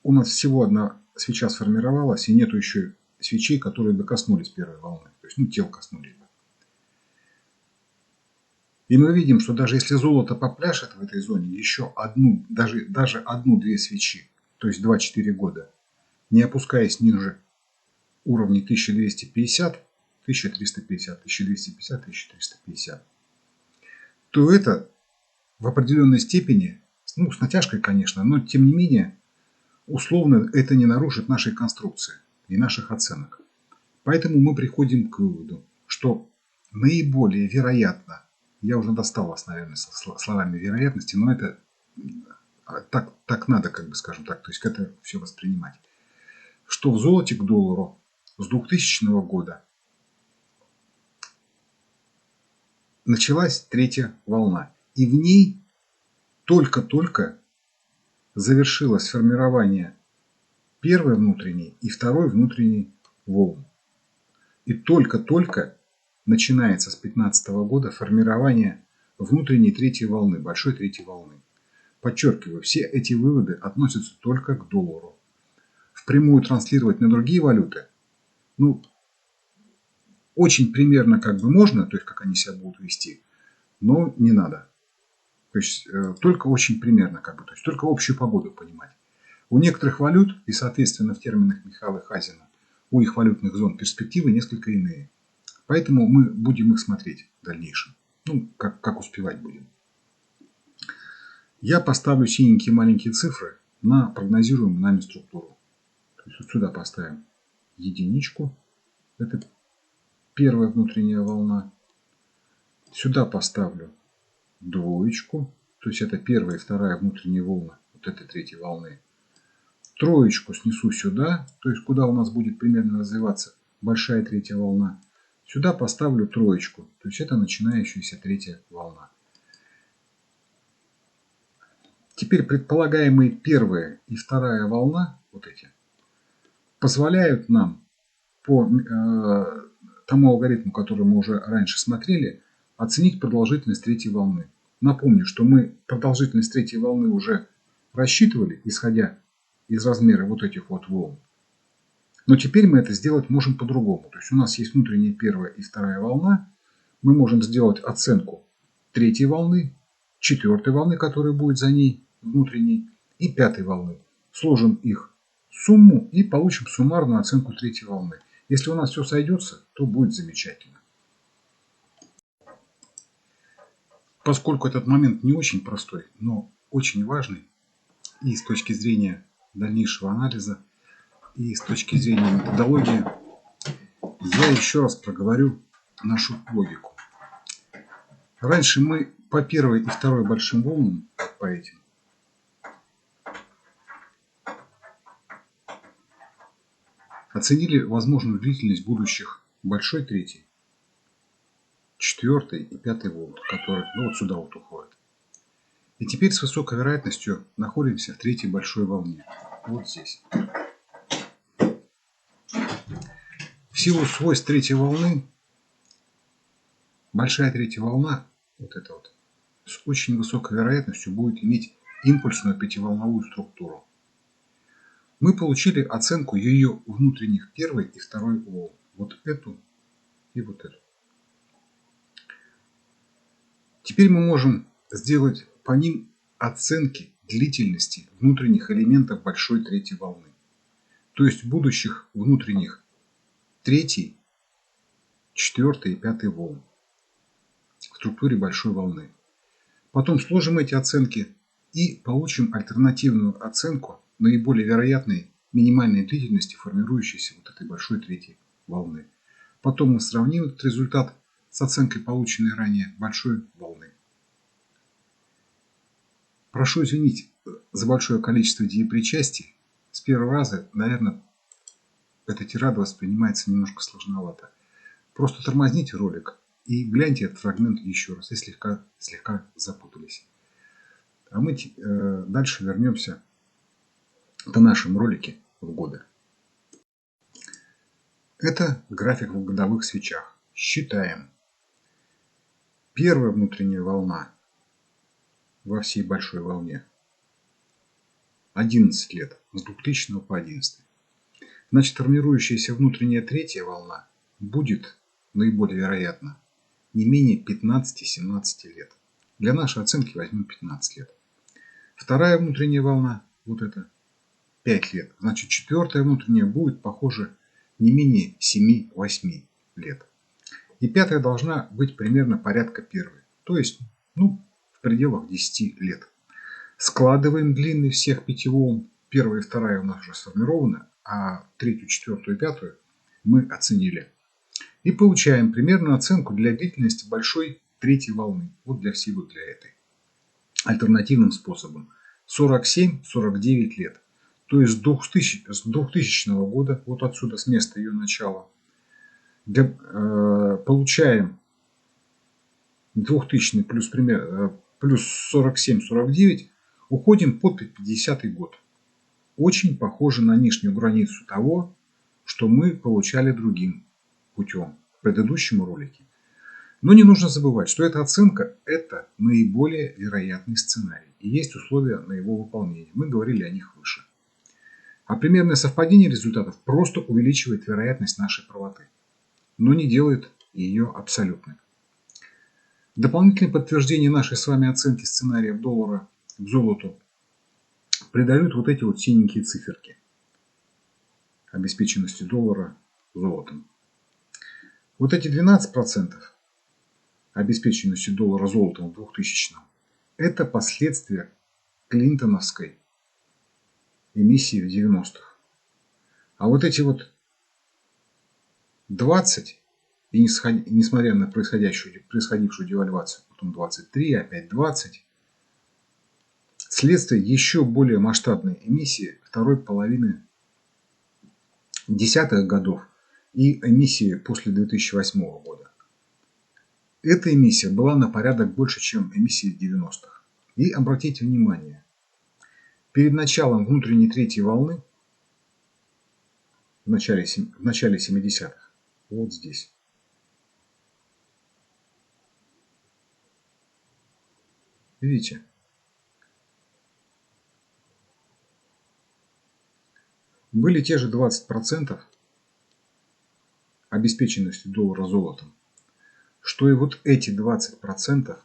у нас всего одна свеча сформировалась, и нету еще свечей, которые бы коснулись первой волны. То есть, ну, тел коснулись бы. И мы видим, что даже если золото попляшет в этой зоне еще одну, даже одну-две свечи, то есть 2-4 года, не опускаясь ниже уровней 1250, 1350, 1250, 1350, то это в определенной степени, ну, с натяжкой, конечно, но тем не менее, условно это не нарушит нашей конструкции и наших оценок. Поэтому мы приходим к выводу, что наиболее вероятно, я уже достал вас, наверное, словами вероятности, но это так надо, как бы скажем так, то есть это все воспринимать, что в золоте к доллару с 2000 года началась третья волна. И в ней только-только завершилось формирование первой внутренней и второй внутренней волн. И только-только начинается с 2015 года формирование внутренней третьей волны, большой третьей волны. Подчеркиваю, все эти выводы относятся только к доллару. Впрямую транслировать на другие валюты, ну, очень примерно как бы можно, то есть как они себя будут вести, но не надо. То есть только очень примерно как бы, то есть только общую погоду понимать. У некоторых валют и, соответственно, в терминах Михаила Хазина, у их валютных зон перспективы несколько иные. Поэтому мы будем их смотреть в дальнейшем. Ну, как успевать будем. Я поставлю синенькие маленькие цифры на прогнозируемую нами структуру. То есть вот сюда поставим единичку. Это первая внутренняя волна. Сюда поставлю двоечку. То есть это первая и вторая внутренние волны вот этой третьей волны. Троечку снесу сюда, то есть куда у нас будет примерно развиваться большая третья волна. Сюда поставлю троечку, то есть это начинающаяся третья волна. Теперь предполагаемые первая и вторая волна, вот эти, позволяют нам по тому алгоритму, который мы уже раньше смотрели, оценить продолжительность третьей волны. Напомню, что мы продолжительность третьей волны уже рассчитывали, исходя из размера вот этих вот волн. Но теперь мы это сделать можем по-другому. То есть у нас есть внутренняя первая и вторая волна. Мы можем сделать оценку третьей волны, четвертой волны, которая будет за ней внутренней, и пятой волны. Сложим их сумму и получим суммарную оценку третьей волны. Если у нас все сойдется, то будет замечательно. Поскольку этот момент не очень простой, но очень важный и с точки зрения дальнейшего анализа, и с точки зрения методологии, я еще раз проговорю нашу логику. Раньше мы по первой и второй большим волнам, по этим, оценили возможную длительность будущих большой третьей, четвертой и пятой волн, которые вот сюда вот уходят. И теперь с высокой вероятностью находимся в третьей большой волне. Вот здесь. В силу свойств третьей волны, большая третья волна, вот эта вот, с очень высокой вероятностью будет иметь импульсную пятиволновую структуру. Мы получили оценку ее внутренних первой и второй волн. Вот эту и вот эту. Теперь мы можем сделать по ним оценки длительности внутренних элементов большой третьей волны. То есть будущих внутренних третьей, четвертой и пятой волн в структуре большой волны. Потом сложим эти оценки и получим альтернативную оценку наиболее вероятной минимальной длительности, формирующейся вот этой большой третьей волны. Потом мы сравним этот результат с оценкой, полученной ранее большой волны. Прошу извинить за большое количество деепричастий. С первого раза, наверное, эта тирада воспринимается немножко сложновато. Просто тормозните ролик и гляньте этот фрагмент еще раз, если слегка запутались. А мы дальше вернемся на нашем ролике в годы. Это график в годовых свечах. Считаем. Первая внутренняя волна во всей большой волне 11 лет, с 2000 по 11. Значит, формирующаяся внутренняя третья волна будет наиболее вероятно не менее 15-17 лет. Для нашей оценки возьмем 15 лет. Вторая внутренняя волна, вот это, 5 лет. Значит, четвертая внутренняя будет, похоже, не менее 7-8 лет. И пятая должна быть примерно порядка первой. То есть, в пределах 10 лет. Складываем длины всех 5 волн. Первая и вторая у нас уже сформированы, а третью, четвертую и пятую мы оценили. И получаем примерную оценку для длительности большой третьей волны. Вот для всего для этой. Альтернативным способом. 47-49 лет. То есть с 2000 года, вот отсюда, с места ее начала, получаем 2000 плюс 47-49, уходим под 50 год. Очень похоже на нижнюю границу того, что мы получали другим путем в предыдущем ролике. Но не нужно забывать, что эта оценка – это наиболее вероятный сценарий. И есть условия на его выполнение. Мы говорили о них выше. А примерное совпадение результатов просто увеличивает вероятность нашей правоты, но не делает ее абсолютной. Дополнительное подтверждение нашей с вами оценки сценариев доллара к золоту придают вот эти вот синенькие циферки обеспеченности доллара золотом. Вот эти 12% обеспеченности доллара золотом в 2000-м – это последствия клинтоновской эмиссии в 90-х. А вот эти вот 20, и несмотря на происходившую девальвацию, потом 23, опять 20, следствие еще более масштабной эмиссии второй половины десятых годов и эмиссии после 2008 года. Эта эмиссия была на порядок больше, чем эмиссия 90-х. И обратите внимание, перед началом внутренней третьей волны, в начале 70-х, вот здесь, видите, были те же 20% обеспеченности доллара золотом, что и вот эти 20%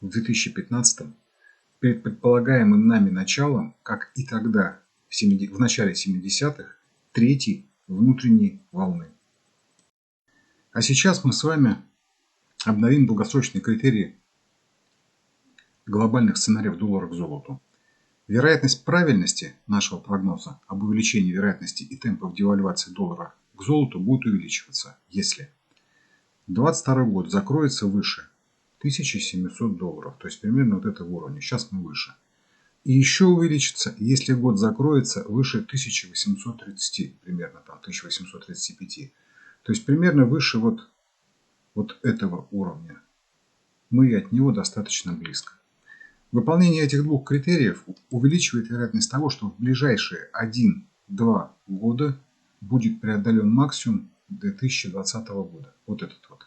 в 2015 перед предполагаемым нами началом, как и тогда, в начале 70-х, третьей внутренней волны. А сейчас мы с вами обновим долгосрочные критерии глобальных сценариев доллара к золоту. Вероятность правильности нашего прогноза об увеличении вероятности и темпов девальвации доллара к золоту будет увеличиваться, если 2022 год закроется выше 1700 долларов, то есть примерно вот этого уровня. Сейчас мы выше. И еще увеличится, если год закроется выше 1830, примерно там 1835. То есть примерно выше вот этого уровня. Мы от него достаточно близко. Выполнение этих двух критериев увеличивает вероятность того, что в ближайшие 1-2 года будет преодолен максимум 2020 года. Вот этот вот.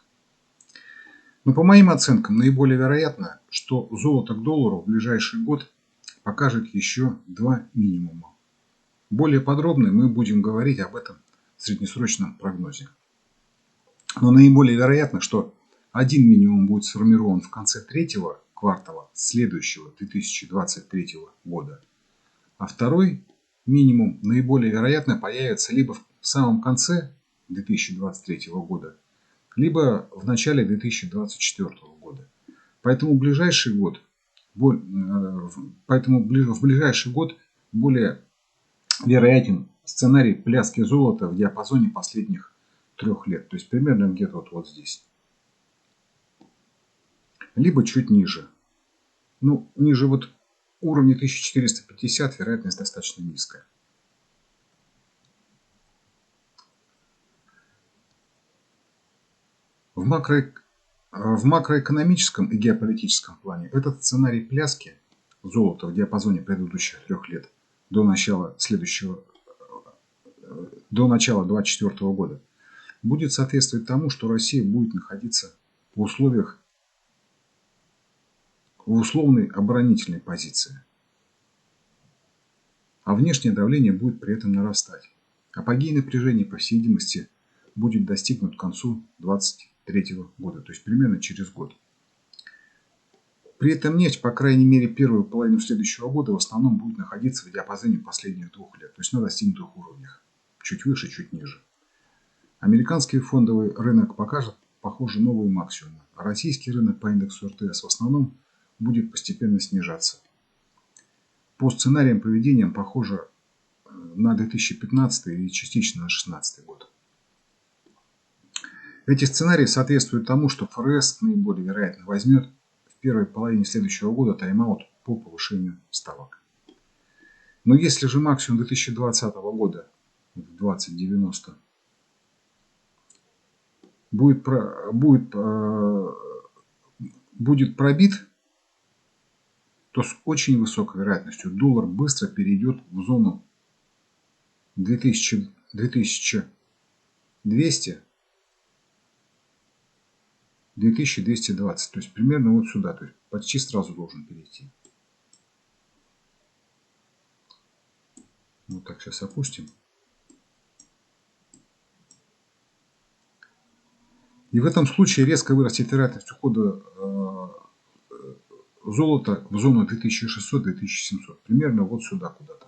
Но по моим оценкам наиболее вероятно, что золото к доллару в ближайший год покажет еще два минимума. Более подробно мы будем говорить об этом в среднесрочном прогнозе. Но наиболее вероятно, что один минимум будет сформирован в конце третьего квартала следующего 2023 года, а второй минимум наиболее вероятно появится либо в самом конце 2023 года, либо в начале 2024 года. Поэтому в ближайший год более вероятен сценарий пляски золота в диапазоне последних 3 лет. То есть примерно где-то вот здесь. Либо чуть ниже. Ну, ниже вот уровня 1450 вероятность достаточно низкая. В макроэкономическом и геополитическом плане этот сценарий пляски золота в диапазоне предыдущих 3 лет до начала 2024 года будет соответствовать тому, что Россия будет находиться в условной оборонительной позиции. А внешнее давление будет при этом нарастать. Апогей напряжения, по всей видимости, будет достигнут к концу 2023 года, то есть примерно через год. При этом нефть, по крайней мере, первую половину следующего года в основном будет находиться в диапазоне последних 2 лет, то есть на достигнутых уровнях. Чуть выше, чуть ниже. Американский фондовый рынок покажет, похоже, новые максимумы, а российский рынок по индексу РТС в основном будет постепенно снижаться. По сценариям поведения похоже на 2015 и частично на 2016 год. Эти сценарии соответствуют тому, что ФРС наиболее вероятно возьмет в первой половине следующего года тайм-аут по повышению ставок. Но если же максимум 2020 года в 2090 будет пробит, то с очень высокой вероятностью доллар быстро перейдет в зону 2200 2220. То есть примерно вот сюда. То есть почти сразу должен перейти. Вот так сейчас опустим. И в этом случае резко вырастет вероятность ухода золота в зону 2600-2700. Примерно вот сюда куда-то.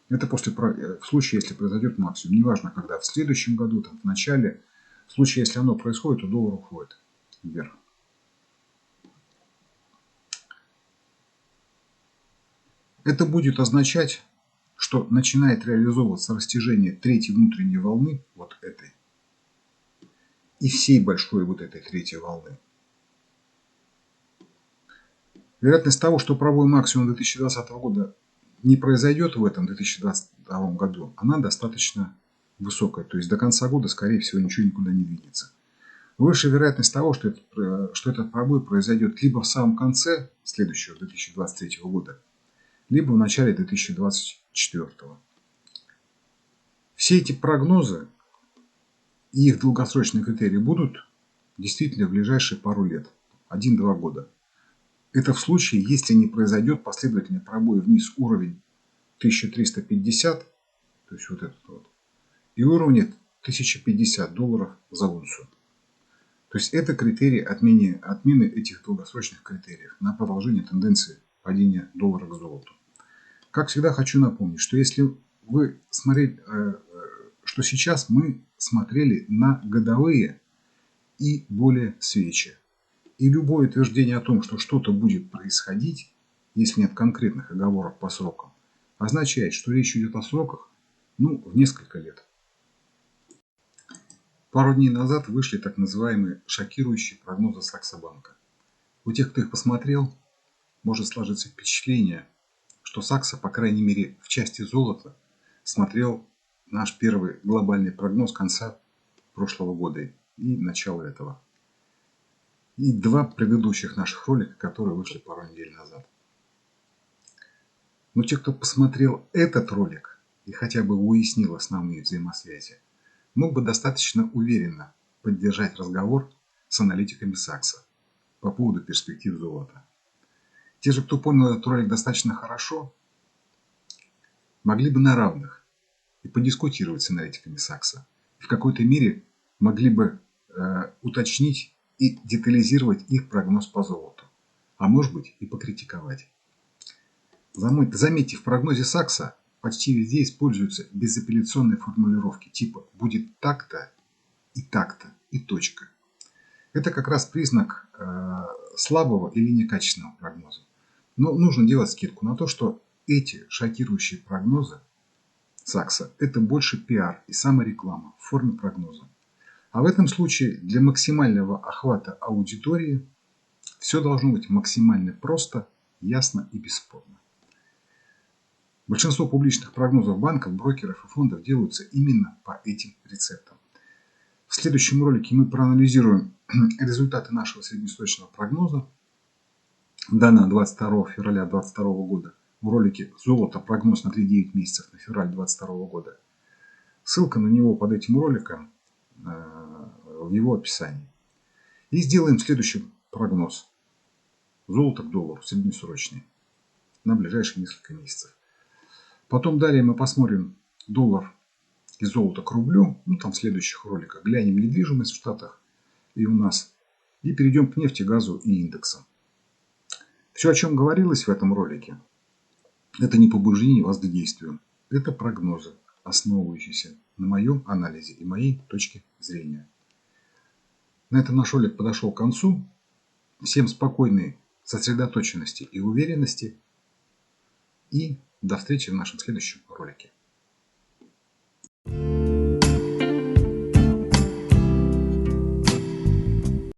Это в случае, если произойдет максимум. Неважно, когда. В следующем году, там, в начале. В случае, если оно происходит, то доллар уходит вверх. Это будет означать, что начинает реализовываться растяжение третьей внутренней волны, вот этой, и всей большой вот этой третьей волны. Вероятность того, что пробой максимума 2020 года не произойдет в этом 2022 году, она достаточно высокая. То есть до конца года, скорее всего, ничего никуда не двинется. Выше вероятность того, что этот пробой произойдет либо в самом конце следующего 2023 года, либо в начале 2024. Все эти прогнозы и их долгосрочные критерии будут действительно в ближайшие пару лет, 1-2 года. Это в случае, если не произойдет последовательный пробой вниз уровень 1350, то есть вот этот вот, и уровень $1050 за унцию. То есть это критерии отмены этих долгосрочных критериев на продолжение тенденции падения доллара к золоту. Как всегда хочу напомнить, что если вы смотрели, что сейчас мы смотрели на годовые и более свечи. И любое утверждение о том, что что-то будет происходить, если нет конкретных оговорок по срокам, означает, что речь идет о сроках, в несколько лет. Пару дней назад вышли так называемые шокирующие прогнозы Саксо-банка. У тех, кто их посмотрел, может сложиться впечатление, что Саксо, по крайней мере в части золота, смотрел наш первый глобальный прогноз конца прошлого года и начала этого. И 2 предыдущих наших ролика, которые вышли пару недель назад. Но те, кто посмотрел этот ролик и хотя бы уяснил основные взаимосвязи, мог бы достаточно уверенно поддержать разговор с аналитиками Саксо по поводу перспектив золота. Те же, кто понял этот ролик достаточно хорошо, могли бы на равных и подискутировать с аналитиками Саксо. В какой-то мере могли бы уточнить и детализировать их прогноз по золоту. А может быть и покритиковать. Заметьте, в прогнозе Саксо почти везде используются безапелляционные формулировки типа «будет так-то и точка». Это как раз признак слабого или некачественного прогноза. Но нужно делать скидку на то, что эти шокирующие прогнозы Саксо – это больше пиар и самореклама в форме прогноза. А в этом случае для максимального охвата аудитории все должно быть максимально просто, ясно и бесспорно. Большинство публичных прогнозов банков, брокеров и фондов делаются именно по этим рецептам. В следующем ролике мы проанализируем результаты нашего среднесрочного прогноза, данного 22 февраля 2022 года. В ролике «Золото. Прогноз на 3-9 месяцев на февраль 2022 года». Ссылка на него под этим роликом в его описании. И сделаем следующий прогноз. Золото к доллару среднесрочный на ближайшие несколько месяцев. Потом далее мы посмотрим доллар и золото к рублю. Там в следующих роликах. Глянем недвижимость в Штатах и у нас. И перейдем к нефти, газу и индексам. Все, о чем говорилось в этом ролике, это не побуждение вас к действию. Это прогнозы, основывающиеся на моем анализе и моей точке зрения. На этом наш ролик подошел к концу. Всем спокойной сосредоточенности и уверенности. И до встречи в нашем следующем ролике.